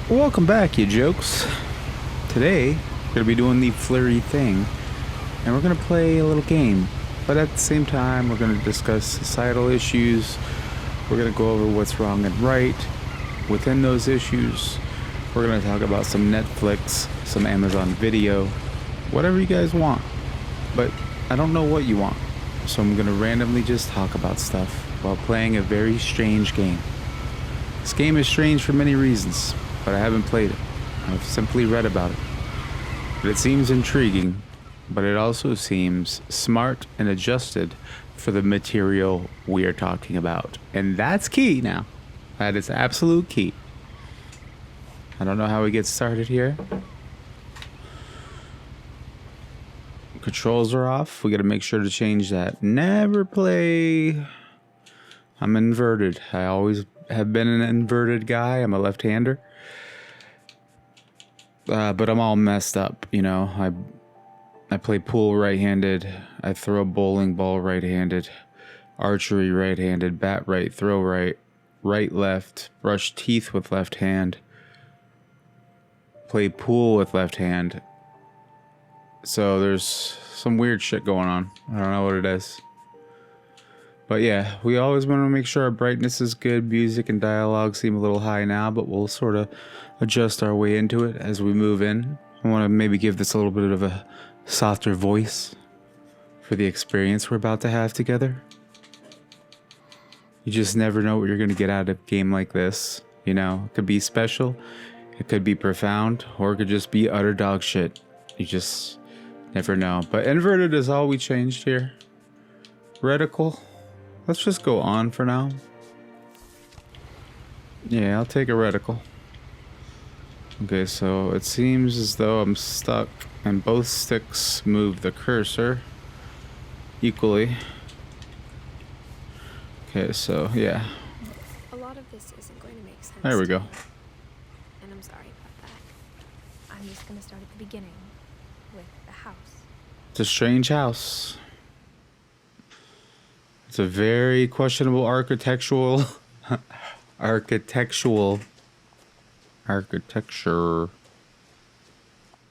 Welcome back, you jokes. Today, we're going to be doing the flurry thing, and we're going to play a little game. But at the same time, we're going to discuss societal issues. We're going to go over what's wrong and right within those issues. We're going to talk about some Netflix, some Amazon Video, whatever you guys want. But I don't know what you want, so I'm going to randomly just talk about stuff while playing a very strange game. This game is strange for many reasons, but I haven't played it. I've simply read about it. But it seems intriguing, but it also seems smart and adjusted for the material we are talking about. And that's key now. That is absolute key. I don't know how we get started here. Controls are off. We got to make sure to change that. Never play. I'm inverted. I always have been an inverted guy. I'm a left-hander. But I'm all messed up, you know. I play pool right-handed. I throw a bowling ball right-handed. Archery right-handed. Bat right, throw right. Right, left. Brush teeth with left hand. Play pool with left hand. So there's some weird shit going on. I don't know what it is. But yeah, we always want to make sure our brightness is good. Music and dialogue seem a little high now, but we'll sort of adjust our way into it as we move in. I want to maybe give this a little bit of a softer voice for the experience we're about to have together. You just never know what you're going to get out of a game like this. You know, it could be special, it could be profound, or it could just be utter dog shit. You just never know. But inverted is all we changed here. Reticle. Let's just go on for now. Yeah, I'll take a reticle. Okay, so it seems as though I'm stuck and both sticks move the cursor equally. Okay, so yeah. A lot of this isn't going to make sense. There we go. And I'm sorry about that. I'm just going to start at the beginning with the house. It's a strange house. It's a very questionable architecture. Architecture.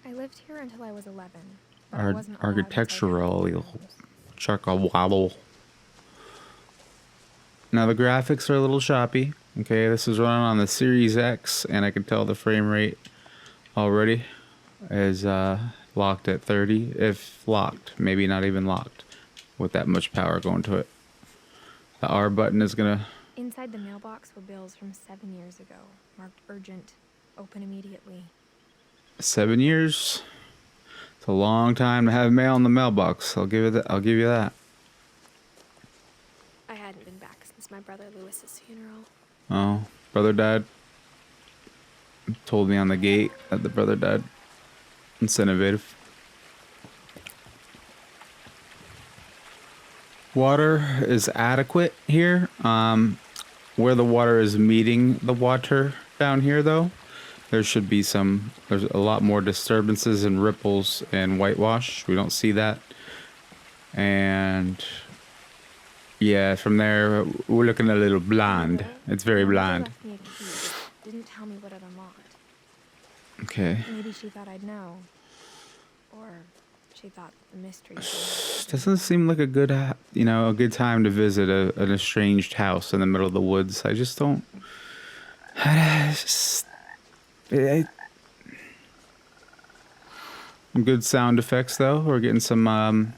I lived here until I was 11. But I wasn't allowed to Architectural. tell you about the Chuck a waddle. Now the graphics are a little choppy. Okay, this is running on the Series X, and I can tell the frame rate already is locked at 30, if locked, maybe not even locked, with that much power going to it. The R button is gonna... Inside the mailbox were bills from 7 years ago, marked urgent, open immediately. 7 years. It's a long time to have mail in the mailbox. I'll give you that. I hadn't been back since my brother Lewis's funeral. Oh, brother died. Told me on the gate that the brother died. It's innovative. Water is adequate here. Where the water is meeting the water down here, though, there's a lot more disturbances and ripples and whitewash. We don't see that. And yeah, from there, we're looking a little blind. It's very blind. Didn't tell me what it unlocked. Okay. Maybe she thought I'd know. Or she thought the mystery. Doesn't seem like a good, a good time to visit an estranged house in the middle of the woods. I just don't. Good sound effects though. We're getting some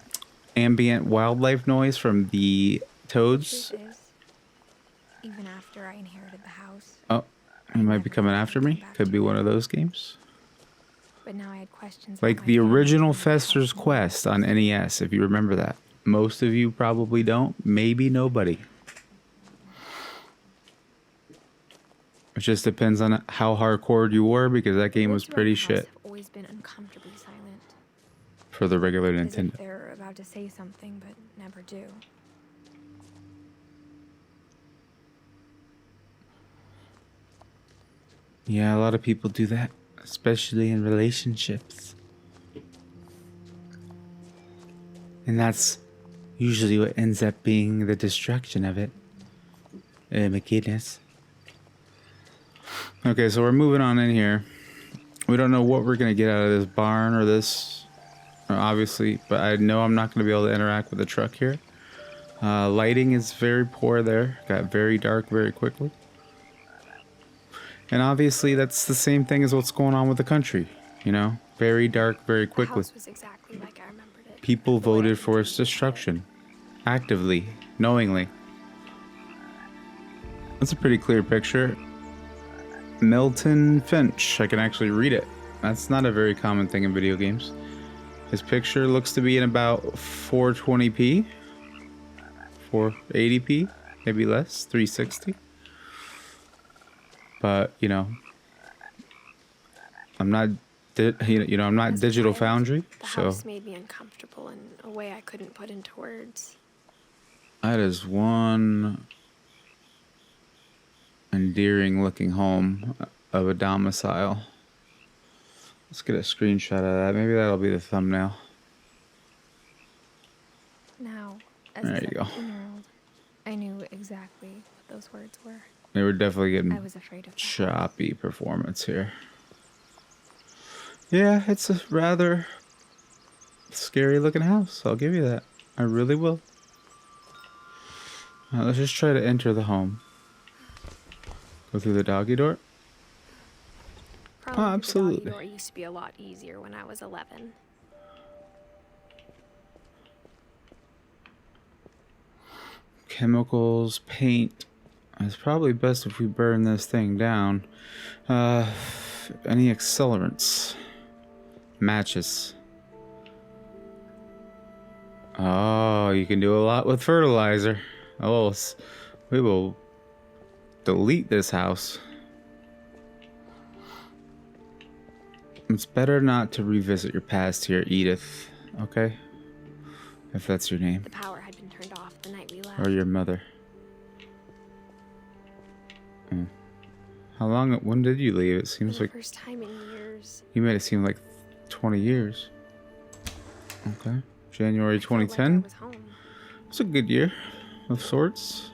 ambient wildlife noise from the toads. Even after I inherited the house. Oh, he might be coming after me. Could be one of those games. But now I had questions. Like the original Fester's Quest on NES, if you remember that. Most of you probably don't. Maybe nobody. It just depends on how hardcore you were, because that game was pretty shit. Have always been uncomfortably silent. For the regular As if Nintendo. they're about to say something, but never do. Yeah, a lot of people do that, especially in relationships. And that's usually what ends up being the destruction of it. My goodness. Okay, so we're moving on in here. We don't know what we're gonna get out of this barn or this, obviously, but I know I'm not gonna be able to interact with the truck here. Lighting is very poor there. Got very dark very quickly. And obviously that's the same thing as what's going on with the country, you know? Very dark very The quickly. house was exactly like I remembered it. People The way I voted for continued its to see it. destruction. Actively, knowingly. That's a pretty clear picture. Milton Finch. I can actually read it. That's not a very common thing in video games. His picture looks to be in about 420p. 480p, maybe less, 360. But, you know, I'm not I'm not As a Digital child, Foundry, the so house made me uncomfortable in a way I couldn't put into words. that is one endearing looking home of a domicile. Let's get a screenshot of that. Maybe that'll be the thumbnail. Now, as There a you go. 17-year-old, I knew exactly what those words were. They were definitely I getting was afraid of the house. choppy performance here. Yeah, it's a rather scary looking house. I'll give you that. I really will. Let's just try to enter the home. Go through the doggy door. Crawling through absolutely. the doggy door used to be a lot easier when I was 11. Chemicals, paint. It's probably best if we burn this thing down. Any accelerants? Matches. Oh, you can do a lot with fertilizer. Oh, we will delete this house. It's better not to revisit your past here, Edith. Okay? If that's your name. The power had been turned off the night we left. Or your mother. How long? When did you leave? It seems For the like first time in years. you made it seem like 20 years. Okay. January I felt like I 2010. was home. It's a good year of sorts.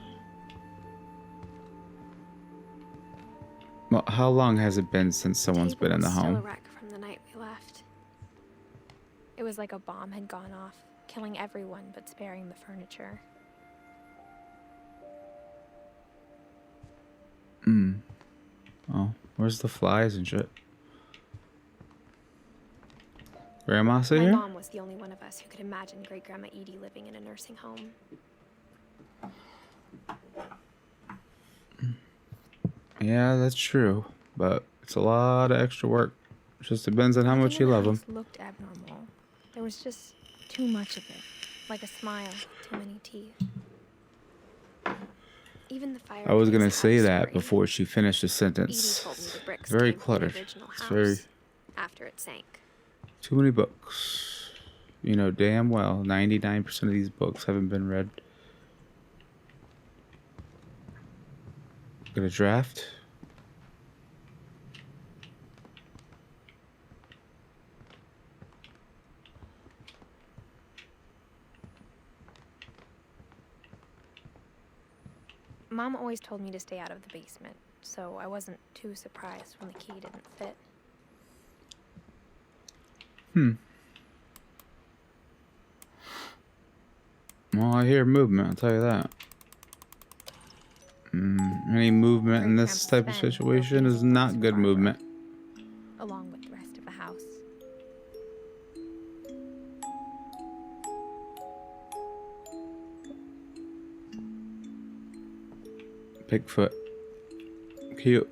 Well, how long has it been since someone's been in the Still a home? wreck from the night we left. It was like a bomb had gone off, killing everyone but sparing the furniture. Oh, where's the flies and shit? Grandma sit My here? mom was the only one of us who could imagine Great Grandma Edie living in a nursing home. Yeah, that's true. But it's a lot of extra work. It just depends on how much you love them. The house looked abnormal. There was just too much of it, like a smile with too many teeth. Even the fire. I was gonna say that before she finished the Edie sentence. told me the bricks Very came from the cluttered. original It's house very after it sank. too many books. You know damn well 99% of these books haven't been read. Got a draft. Mom always told me to stay out of the basement, so I wasn't too surprised when the key didn't fit. Well, I hear movement, I'll tell you that. Any movement in this type of situation is not good movement. Along with the rest of the house. Bigfoot. Cute.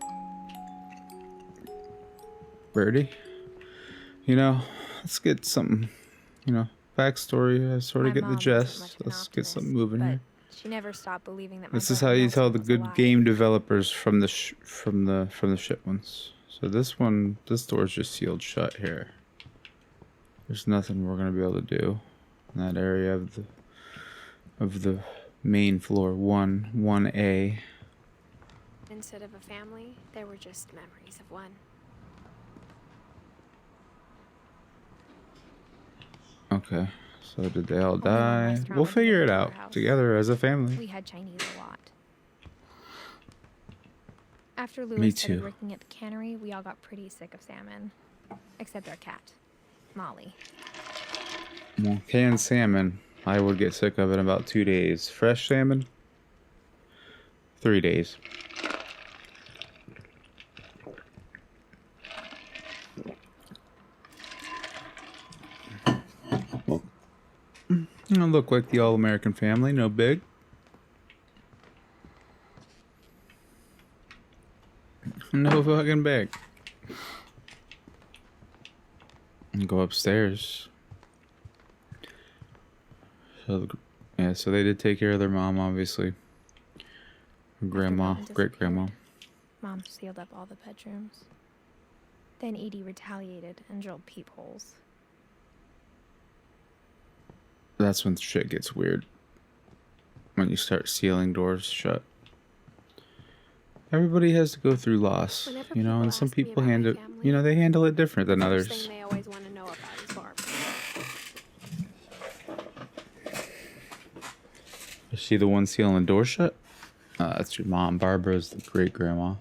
Birdie. You know, let's get something, backstory. I sort of get the gist. Let's get something moving here. She never stopped believing that my This is brother how you Nelson tell the was good alive. game developers from the shit ones. So this door's just sealed shut here. There's nothing we're gonna be able to do in that area of the main floor. 1A. Instead of a family, there were just memories of one. Okay. So did they all Only one die? restaurant We'll was figure it available out at our house. together as a family. We had Chinese a lot. After Me Louis started too. working at the cannery, we all got pretty sick of salmon. Except our cat, Molly. Well, canned salmon, I would get sick of it in about 2 days. Fresh salmon, 3 days. You know, look like the all-American family, no big. No fucking big. And go upstairs. So, yeah, so they did take care of their mom, obviously. Her grandma, After Robin great-grandma. disappeared, Mom sealed up all the bedrooms. Then Edie retaliated and drilled peepholes. That's when shit gets weird. When you start sealing doors shut. Everybody has to go through loss, Whenever you know, people and some ask me people about my handle, family, you know, they handle it different than the others. first thing they always want to know about is Barbara. Is she the one sealing the door shut? That's your mom. Barbara's the great-grandma.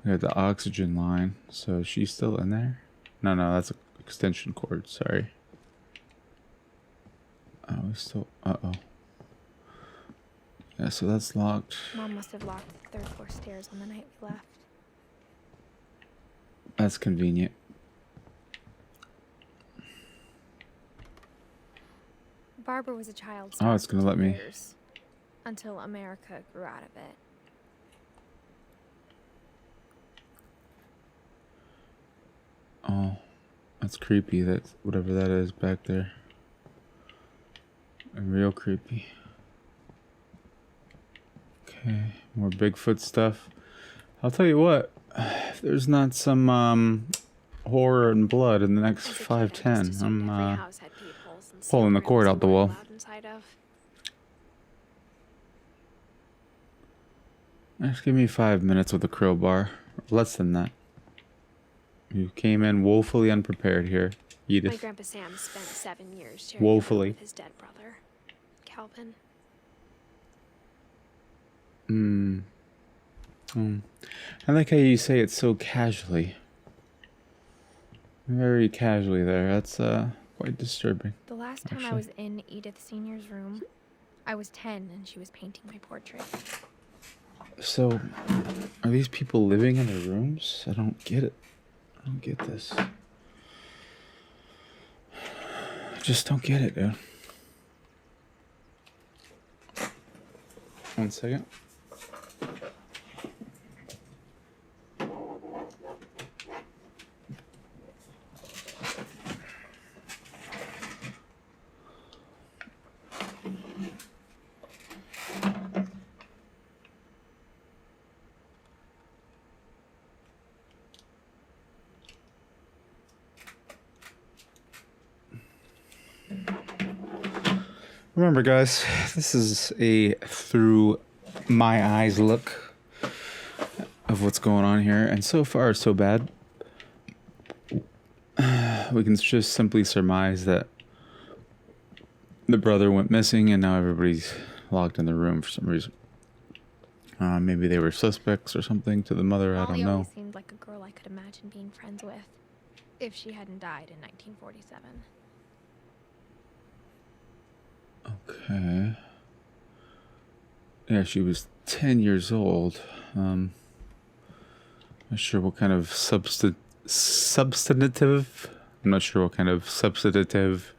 We got the oxygen line, so she's still in there? No, that's an extension cord, sorry. Oh, we still... Uh-oh. Yeah, so that's locked. Mom must have locked the third floor stairs on the night we left. That's convenient. Barbara was a child Oh, it's star gonna for let 2 me. years, until America grew out of it. Oh, that's creepy. That's whatever that is back there. Real creepy. Okay, more Bigfoot stuff. I'll tell you what, if there's not some horror and blood in the next As a kid, 5, I just 10, assumed every I'm house had peepholes and pulling the sealed cord rooms out the we weren't wall. allowed inside of. Just give me 5 minutes with a crowbar. Less than that. You came in woefully unprepared here, My Edith. grandpa Sam spent 7 years sharing a Woefully. room with his dead brother, Calvin. I like how you say it so casually. Very casually there. That's quite disturbing. The last time I Actually. was in Edith Senior's room, I was 10 and she was painting my portrait. So, are these people living in their rooms? I don't get it. I don't get this. I just don't get it, dude. 1 second. Remember, guys, this is a through my eyes look of what's going on here, and so far so bad. We can just simply surmise that the brother went missing and now everybody's locked in the room for some reason. Maybe they were suspects or something to the mother, I Molly don't know. always seemed like a girl I could imagine being friends with, if she hadn't died in 1947. Okay. Yeah, she was 10 years old. Not sure what kind of substantive. I'm not sure what kind of substantive.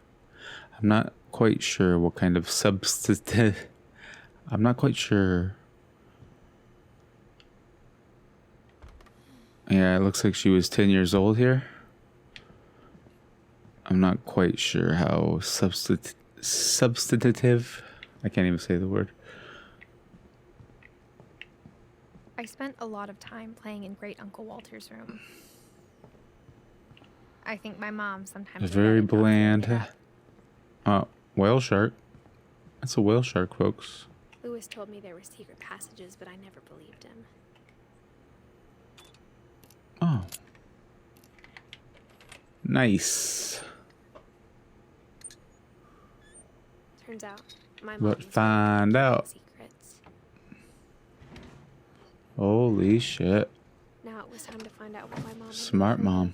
I'm not quite sure what kind of substantive. I'm not quite sure. Yeah, it looks like she was 10 years old here. I'm not quite sure how substantive. I can't even say the word. I spent a lot of time playing in Great Uncle Walter's room. I think my mom sometimes Very regretted not filling bland. it up. Whale shark. That's a whale shark, folks. Louis told me there were secret passages, but I never believed him. Oh. Nice. Turns out, my mom But was really find good at out. secrets. Holy shit. Now it was time to find out what my mom was Smart doing. mom.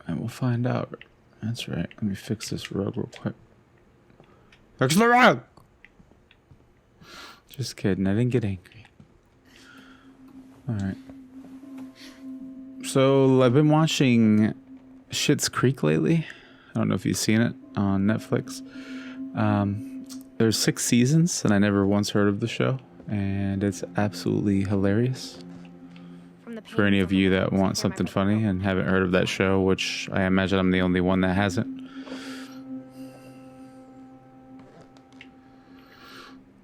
And we'll find out. That's right. Let me fix this rug real quick. Fix the rug! Just kidding. I didn't get angry. Alright. So, I've been watching Schitt's Creek lately. I don't know if you've seen it on Netflix. There's 6 seasons, and I never once heard of the show. And it's absolutely hilarious. From the For any of you that want something funny and and haven't heard of that show, which I imagine I'm the only one that hasn't.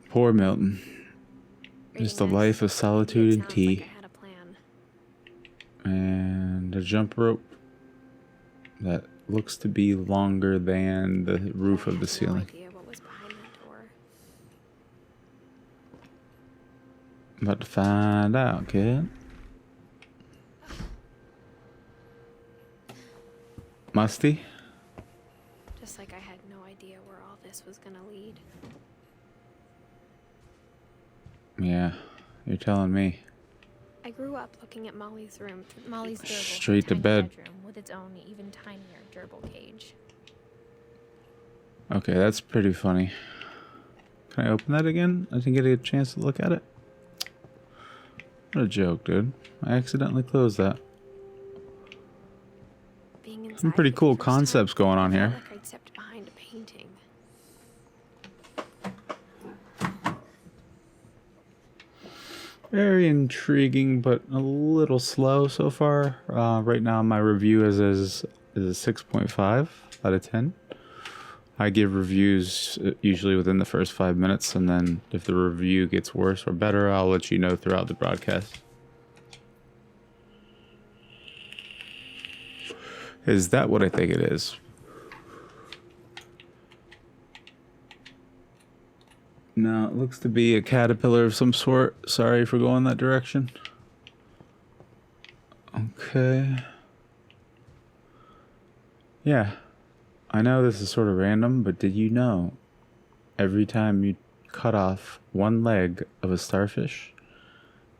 Poor Milton. Just a life of solitude and tea. And a jump rope that looks to be longer than the roof of the ceiling. I'm about to find out, kid. Musty? Just like I had no idea where all this was gonna lead. Yeah, you're telling me. I grew up looking at Molly's room, Molly's gerbil, Straight to tiny bed. bedroom with its own even tinier gerbil cage. Okay, that's pretty funny. Can I open that again? I didn't get a chance to look at it. What a joke, dude. I accidentally closed that. Some pretty cool concepts going on here. Like I'd stepped behind a painting. Very intriguing, but a little slow so far. Right now, my review is a 6.5 out of 10. I give reviews usually within the first 5 minutes, and then if the review gets worse or better, I'll let you know throughout the broadcast. Is that what I think it is? No, it looks to be a caterpillar of some sort. Sorry for going that direction. Okay. Yeah. I know this is sort of random, but did you know every time you cut off one leg of a starfish,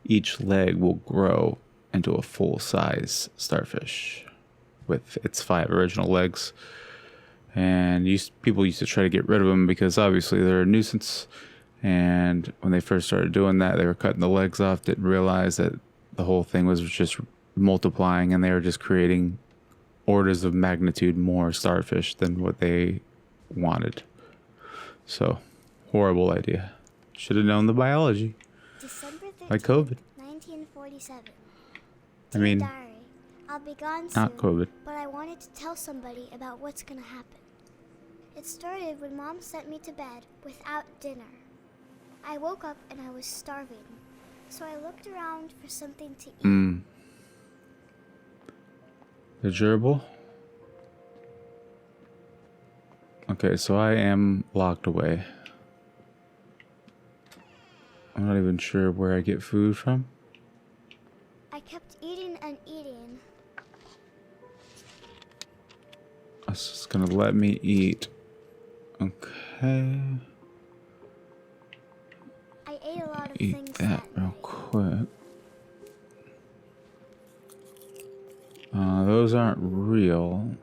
each leg will grow into a full-size starfish with its 5 original legs? And people used to try to get rid of them because obviously they're a nuisance. And when they first started doing that, they were cutting the legs off, didn't realize that the whole thing was just multiplying, and they were just creating orders of magnitude more starfish than what they wanted. So, horrible idea. Should have known the biology. December 13th, Like COVID. 1947. I mean, Diary. I'll be gone soon, not COVID. but I wanted to tell somebody about what's gonna happen. It started when Mom sent me to bed without dinner. I woke up and I was starving, so I looked around for something to eat. The gerbil? Okay, so I am locked away. I'm not even sure where I get food from. I kept eating and eating. It's just gonna let me eat. Okay. I ate a lot of Eat things that real night. quick. Those aren't real.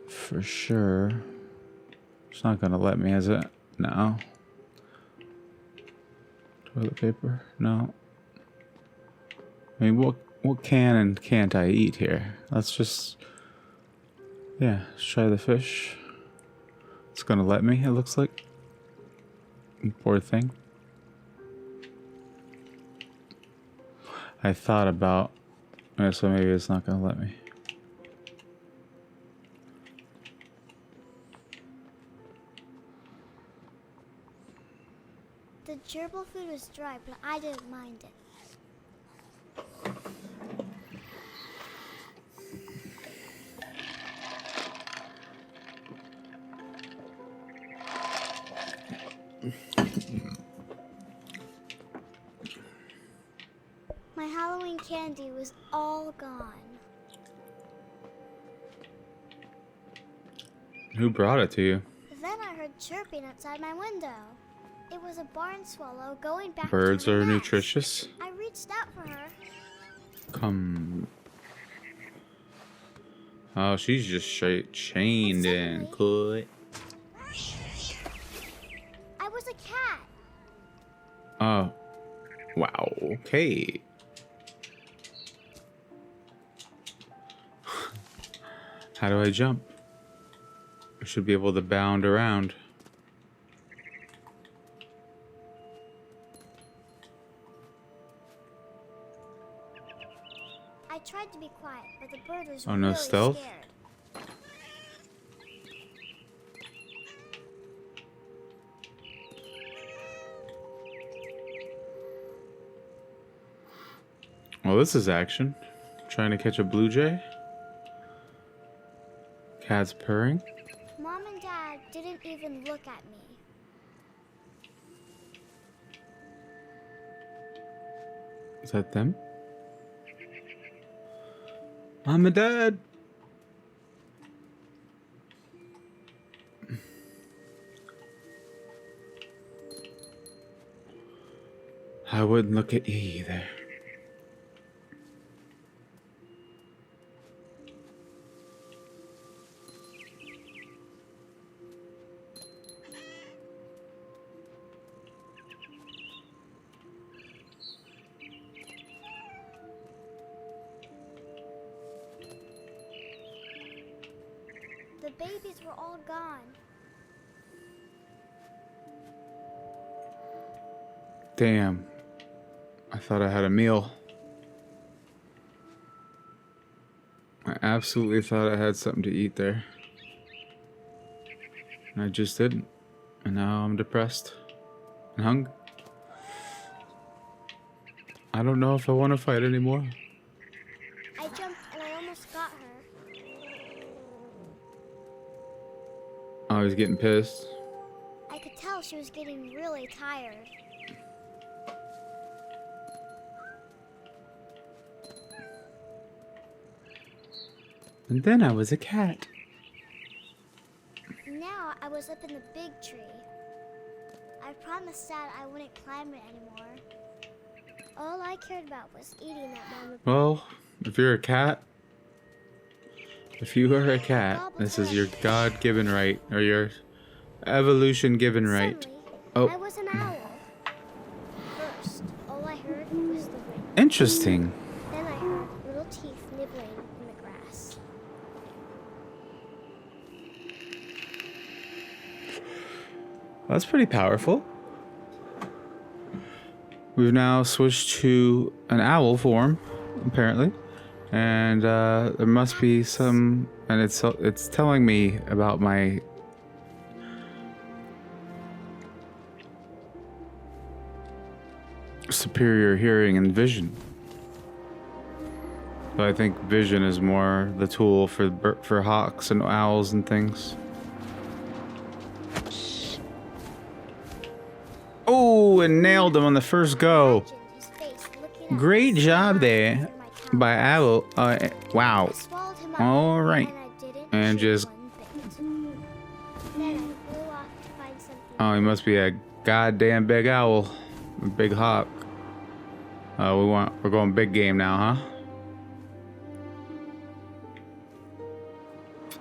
For sure. It's not gonna let me, is it? No. Toilet paper? No. I mean, what can and can't I eat here? Let's just... Yeah, let's try the fish. It's gonna let me, it looks like. Poor thing. I thought about... so maybe it's not gonna let me. The gerbil food was dry, but I didn't mind it. My Halloween candy was all gone. Who brought it to you? Then I heard chirping outside my window. It was a barn swallow going back Birds to her are nest. nutritious. I reached out for her. Come. Oh, she's just straight chained in. Good. I was a cat. Oh. Wow. Okay. How do I jump? I should be able to bound around. I tried to be quiet, but the bird was Oh, no really stealth? scared. Well, this is action. Trying to catch a blue jay. Cat's purring. Mom and Dad didn't even look at me. Is that them? Mom and Dad. I wouldn't look at you either. The babies were all gone. Damn. I thought I had a meal. I absolutely thought I had something to eat there. And I just didn't. And now I'm depressed and hungry. I don't know if I want to fight anymore. I jumped and I almost got her. I was getting pissed. I could tell she was getting really tired. And then I was a cat. Now I was up in the big tree. I promised Dad I wouldn't climb it anymore. All I cared about was eating that mama. Well, if you're a cat, if you are a cat, this is your God-given right, or your evolution-given right. Suddenly, Oh. I was an owl. First, all I heard was the wind. Interesting. Then I heard little teeth nibbling in the grass. That's pretty powerful. We've now switched to an owl form, apparently, and there must be some. And it's telling me about my superior hearing and vision. But I think vision is more the tool for hawks and owls and things. Oh, and nailed him on the first go. Imagined his face looking up Great and job there through my talons. by Owl. Wow. I swallowed him up, All right. and I didn't And chew just- one bit. Then I flew off to find something. Oh, he must be a goddamn big owl. A big hawk. We're going big game now, huh?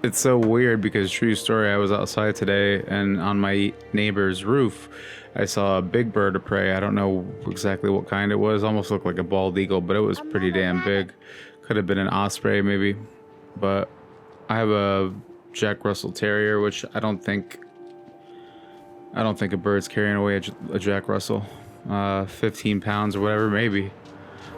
It's so weird because true story, I was outside today and on my neighbor's roof, I saw a big bird of prey. I don't know exactly what kind it was. Almost looked like a bald eagle, but it was pretty damn big. Could have been an osprey maybe. But I have a Jack Russell Terrier, which I don't think a bird's carrying away a Jack Russell. 15 pounds or whatever, maybe.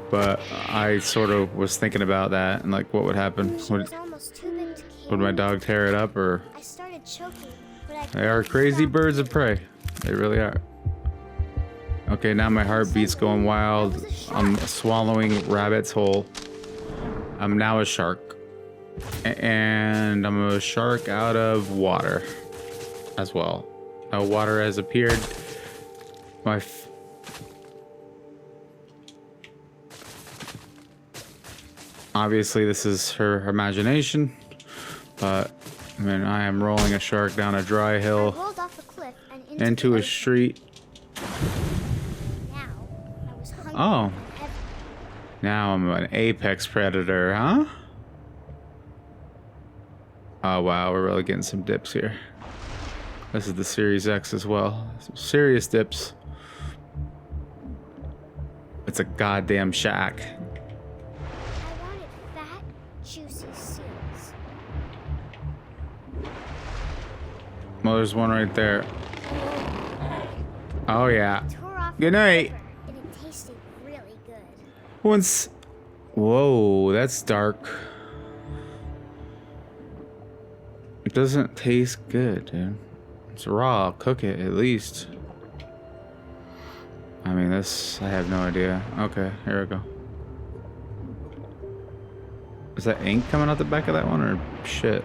But I sort of was thinking about that and like what would happen. She was almost too big to Would my carry. dog tear it up, or I started choking, but I they are couldn't crazy stop birds of breathing. prey. They really are. Okay, now my heartbeat's going wild. I'm swallowing rabbits whole. I'm now a shark. And I'm a shark out of water as well. Now water has appeared. Obviously this is her imagination, but I mean I am rolling a shark down a dry I hill. rolled off the cliff and into the a ocean. street. Now, I was hungry Oh. than ever. Now I'm an apex predator, huh? Oh wow, we're really getting some dips here. This is the Series X as well. Some serious dips. It's a goddamn shack. I wanted fat, juicy seals. Well, there's one right there. Oh yeah. Tore off Good the night. liver, and it tasted really good. Once. Whoa, that's dark. It doesn't taste good, dude. It's raw. Cook it at least. I mean, this. I have no idea. Okay, here we go. Is that ink coming out the back of that one or shit?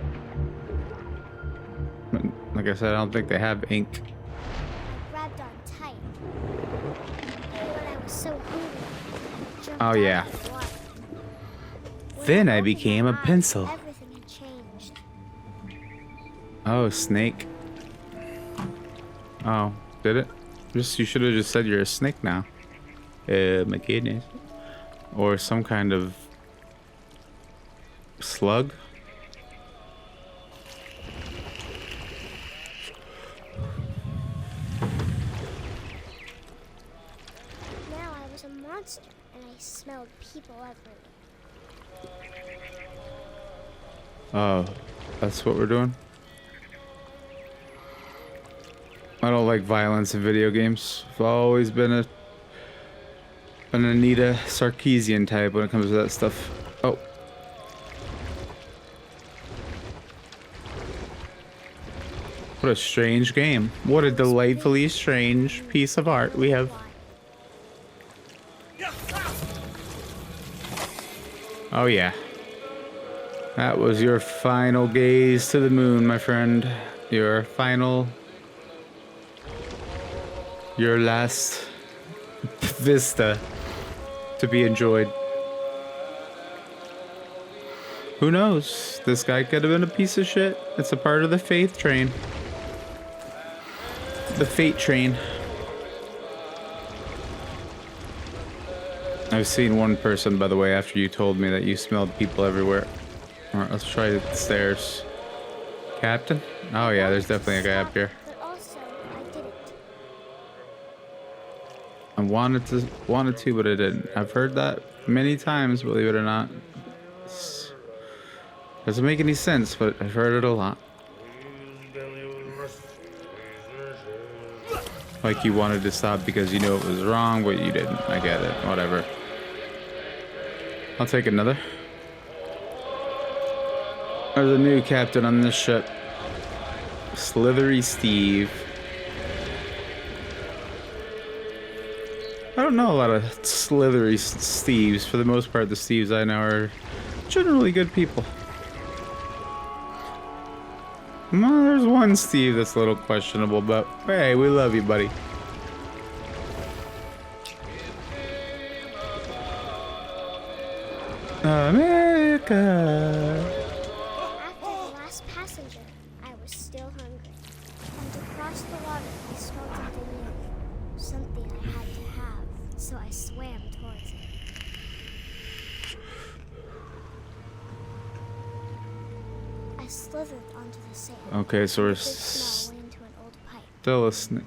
Like I said, I don't think they have ink. I grabbed on tight. But I was so hungry, I jumped Oh, out yeah. of the water. When Then I opened became my a eyes, pencil. Everything had changed. Oh, snake. Oh, did it? You should have just said you're a snake now. My goodness. Or some kind of slug. Now I was a monster, and I smelled people everywhere. Oh, that's what we're doing? I don't like violence in video games. I've always been an Anita Sarkeesian type when it comes to that stuff. Oh. What a strange game. What a delightfully strange piece of art we have. Oh yeah. That was your final gaze to the moon, my friend. Your last vista to be enjoyed. Who knows? This guy could have been a piece of shit. It's a part of the faith train. The fate train. I've seen one person, by the way, after you told me that you smelled people everywhere. Alright, let's try the stairs. Captain? Oh yeah, there's definitely a guy up here. But also, I didn't. I wanted to, but I didn't. I've heard that many times, believe it or not. Doesn't make any sense, but I've heard it a lot. Like you wanted to stop because you knew it was wrong, but you didn't. I get it. Whatever. I'll take another. There's a new captain on this ship. Slithery Steve. I don't know a lot of slithery Steves. For the most part, the Steves I know are generally good people. Well, there's one Steve that's a little questionable, but hey, we love you, buddy. America. After the last passenger, I was still hungry. And across the water, I smelled something new. Something I had to have, so I swam towards it. I slithered onto the sand. Okay, so we're The smell went into an old pipe. still listening.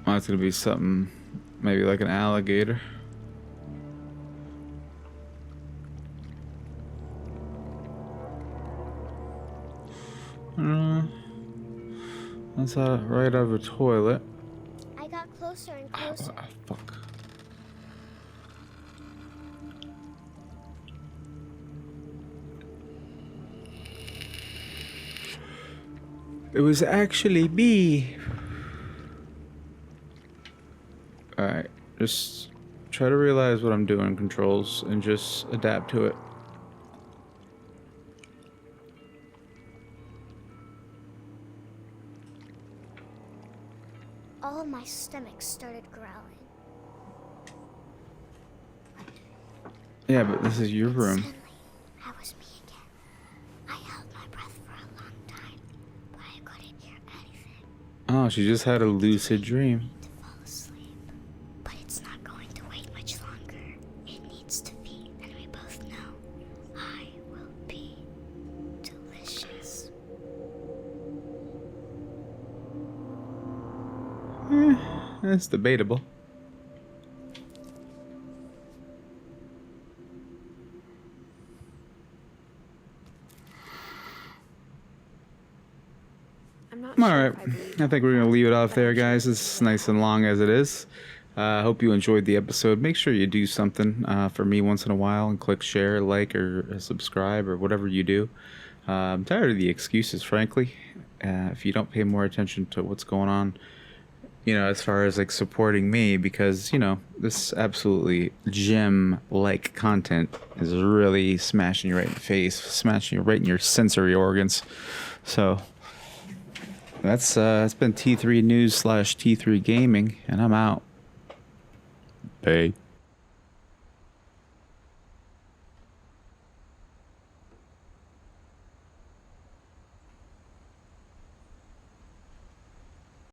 Oh, it's gonna be something, maybe like an alligator. That's right out of a toilet. I got closer and closer. Ah, fuck. It was actually me. Alright, just try to realize what I'm doing, controls, and just adapt to it. All of my stomach started growling. Yeah, but this is your room. Suddenly, I was me again. she just had a lucid dream. To fall asleep, but it's not going to wait much longer. It needs to be, and we both know I will be delicious. That's debatable. I'm not All sure right, if I believe I think we're gonna leave it off there, eventually guys. It's nice and long as it is. I hope you enjoyed the episode. Make sure you do something for me once in a while and click share, like, or subscribe, or whatever you do. I'm tired of the excuses, frankly. If you don't pay more attention to what's going on, you know, as far as like supporting me, because, you know, this absolutely gem-like content is really smashing you right in the face, smashing you right in your sensory organs. So that's it's been T3 News / T3 Gaming, and I'm out. Bye.